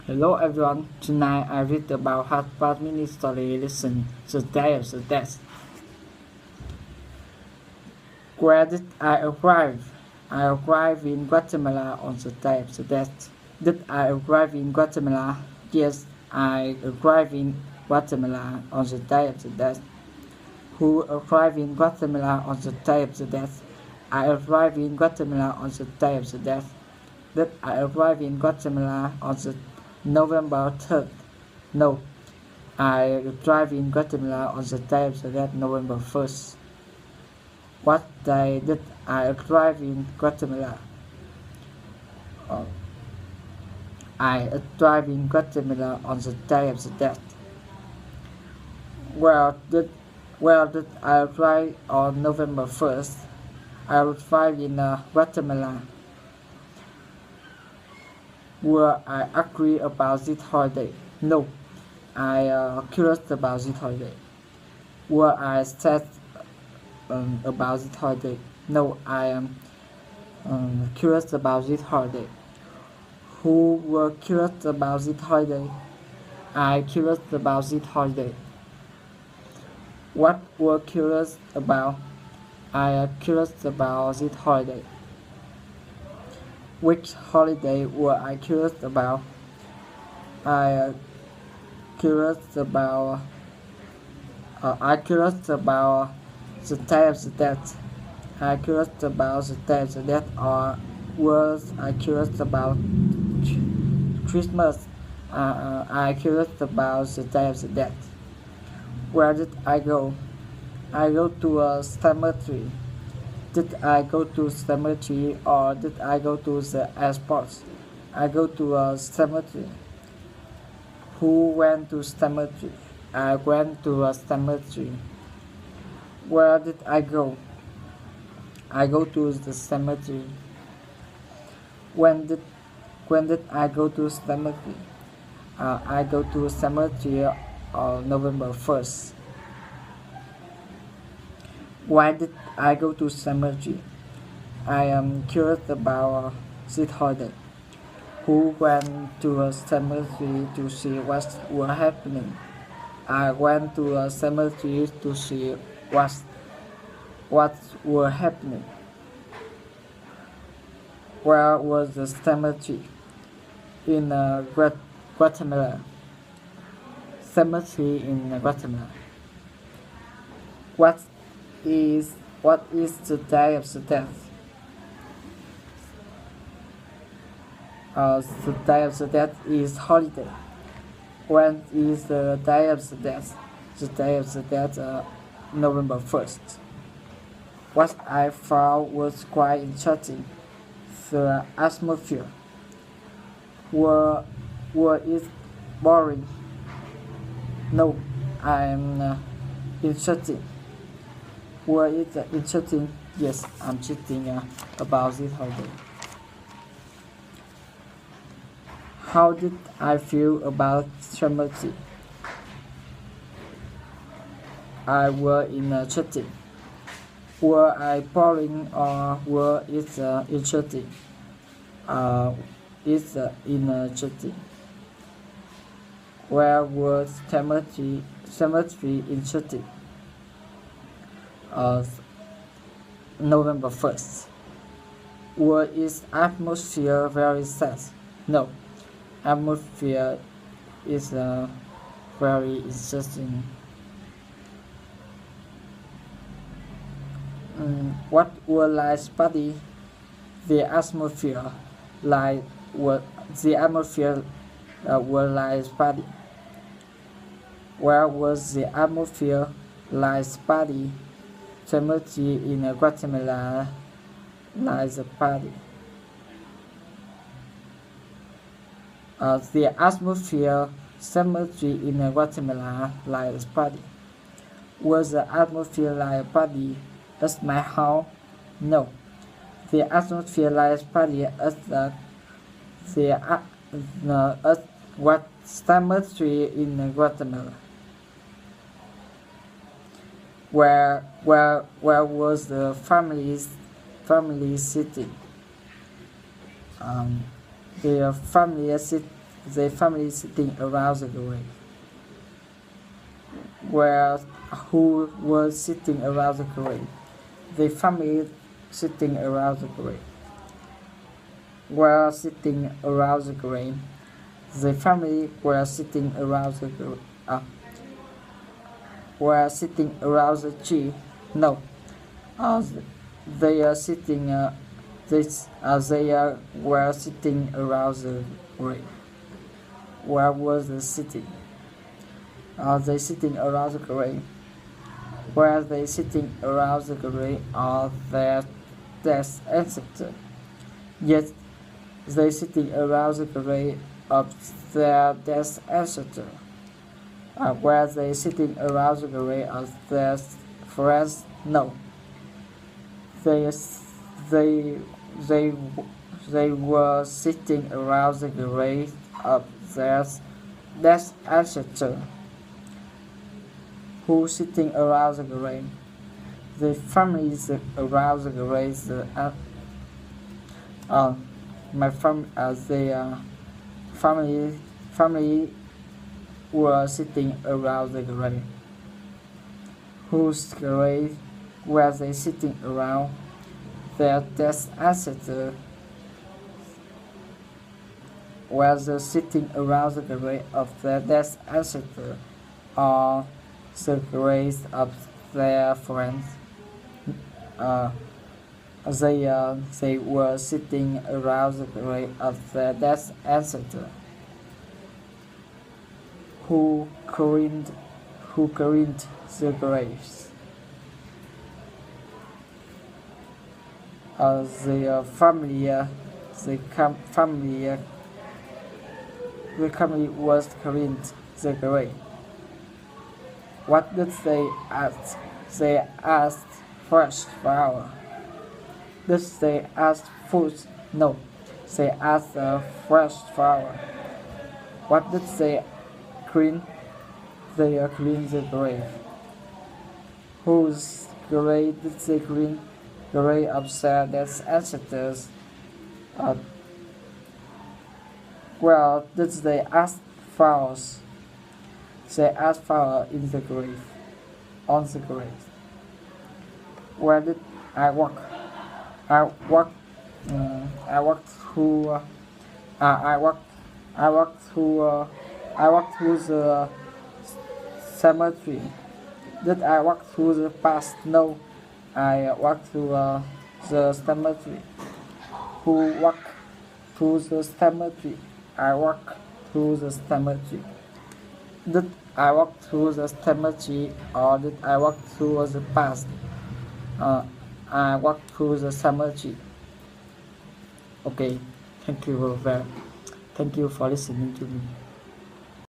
Hello everyone, tonight I read about hard 5-minute story lesson, The Day of the Dead. Where did I arrive? I arrived in Guatemala on the day of the dead. Did I arrive in Guatemala? Yes, I arrived in Guatemala on the day of the dead. Who arrived in Guatemala on the day of the dead? I arrived in Guatemala on the day of the dead. Did I arrive in Guatemala on the November 3rd? No, I arrived in Guatemala on the day of the dead, November 1st. What day did I arrive in Guatemala? Oh, I arrived in Guatemala on the day of the dead. Where did I arrive on November 1st? I arrived in Guatemala. Were I agree about this holiday? No, I curious about this holiday. Were I sad about this holiday? No, I am curious about this holiday. Who were curious about this holiday? I curious about this holiday. What were curious about? I am curious about this holiday. Which holiday were I curious about? I curious about the day of the dead. I curious about the day of the dead, or was I curious about Christmas? I curious about the day of the dead. Where did I go? I go to a cemetery. Did I go to cemetery or did I go to the airport? I go to a cemetery. Who went to cemetery? I went to a cemetery. Where did I go? I go to the cemetery. When did I go to cemetery? I go to cemetery on November 1st. Why did I go to cemetery? I am curious about this holiday. Who went to a cemetery to see what was happening? I went to a cemetery to see what was happening. Where was the cemetery? In Guatemala. Cemetery in Guatemala. What is the day of the dead? The day of the dead is holiday. When is the day of the dead? The day of the dead, November 1st. What I found was quite interesting. The atmosphere. Were it boring? No, I'm interesting. Were it interesting? Yes, I'm chatting about this holiday. How did I feel about cemetery? I were in chatting. Were I boring or were it interesting? It's in chatting. Where was cemetery interesting? November 1st. Were its atmosphere very sad? No, atmosphere is very interesting. What were like study? The atmosphere like what the atmosphere were like study. Where was the atmosphere like study? Cemetery in Guatemala like the party. The atmosphere cemetery in Guatemala like a party. Was the atmosphere like a party at my house? No. The atmosphere like a party at what cemetery in Guatemala? Where was the family sitting? The family The family sitting around the grave. Where who was sitting around the grave? The family sitting around the grave. Were sitting around the grave. The family were sitting around the were sitting around the tree. No, they are sitting. They were sitting around the grave. Where was the sitting? Are they sitting around the grave? Were they sitting around the grave of their dead ancestor? Yet they sitting around the grave of their dead ancestor. Were they sitting around the grave of their friends? No. They they they were sitting around the grave of their dead ancestor. Who sitting around the grave? The families around the grave. My family were sitting around the grave. Whose grave were they sitting around? Their dead ancestor. Were they sitting around the grave of their dead ancestor, or the graves of their friends? They were sitting around the grave of their dead ancestor. Who cleaned the graves? The family was cleaned the grave. What did they ask? They asked fresh flour. Did they ask food? No, they asked fresh flour. What did they clean? They cleaned the grave. Whose grave did they clean? The grave of their dead ancestors. Well, did they ask flowers? They asked flower in the grave, on the grave. Where did I walk? I walked through the cemetery. Did I walk through the past? No, I walked through the cemetery. Who walked through the cemetery? I walked through the cemetery. Did I walk through the cemetery, or did I walk through the past? I walked through the cemetery. Okay, thank you for listening to me.